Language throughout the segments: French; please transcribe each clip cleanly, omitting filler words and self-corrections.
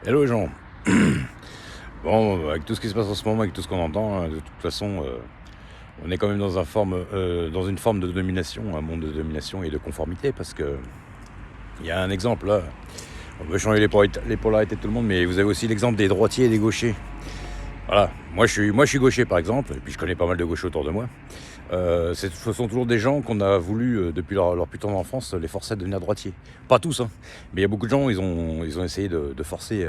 Hello les gens. Bon, avec tout ce qui se passe en ce moment, avec tout ce qu'on entend, de toute façon, on est quand même dans une forme de domination, un monde de domination et de conformité, parce que il y a un exemple là. On veut changer les polarités de tout le monde, mais vous avez aussi l'exemple des droitiers et des gauchers. Voilà, moi je suis gaucher par exemple, et puis je connais pas mal de gauchers autour de moi. Ce sont toujours des gens qu'on a voulu, depuis leur putain d'enfance, les forcer à devenir droitiers. Pas tous, hein, mais il y a beaucoup de gens, ils ont essayé de forcer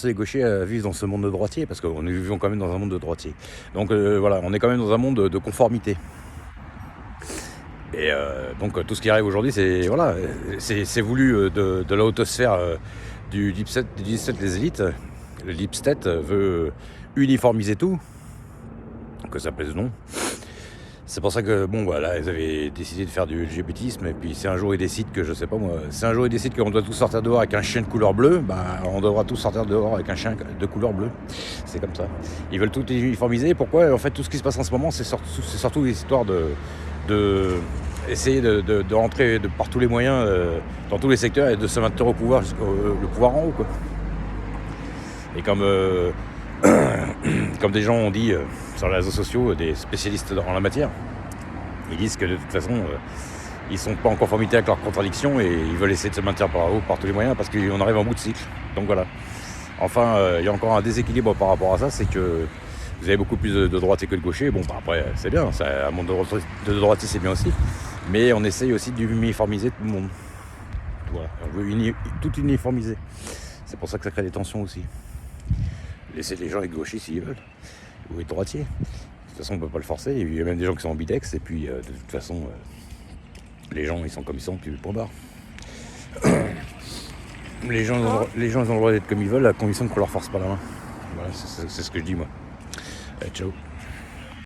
les gauchers à vivre dans ce monde de droitiers, parce que nous vivons quand même dans un monde de droitiers. Donc voilà, on est quand même dans un monde de conformité. Et donc tout ce qui arrive aujourd'hui, c'est voulu de la haute sphère du deep state des élites. Le deep state veut uniformiser tout, que ça plaise ou non. C'est pour ça que, bon, voilà, ils avaient décidé de faire du LGBTisme, et puis si un jour ils décident que, je sais pas moi, si un jour ils décident qu'on doit tous sortir dehors avec un chien de couleur bleue, bah on devra tous sortir dehors avec un chien de couleur bleue. C'est comme ça. Ils veulent tout uniformiser. Pourquoi ? En fait, tout ce qui se passe en ce moment, c'est surtout l'histoire de essayer de rentrer par tous les moyens dans tous les secteurs et de se maintenir au pouvoir, le pouvoir en haut, quoi. Et comme des gens ont dit sur les réseaux sociaux, des spécialistes en la matière, ils disent que de toute façon, ils sont pas en conformité avec leurs contradictions et ils veulent essayer de se maintenir par haut par tous les moyens parce qu'on arrive en bout de cycle. Donc voilà. Enfin, il y a encore un déséquilibre par rapport à ça, c'est que vous avez beaucoup plus de droitiers que de gauchers. Bon, bah, après, c'est bien, un monde de droitiers, c'est bien aussi. Mais on essaye aussi d'uniformiser tout le monde. Voilà, on veut tout uniformiser. C'est pour ça que ça crée des tensions aussi. Laisser les gens être gauchers s'ils veulent, ou être droitiers. De toute façon, on ne peut pas le forcer. Il y a même des gens qui sont ambidex, et puis de toute façon, les gens ils sont comme ils sont, puis point barre. Les gens ils ont le droit d'être comme ils veulent, à condition qu'on leur force pas la main. Voilà, c'est ce que je dis moi. Allez, ciao.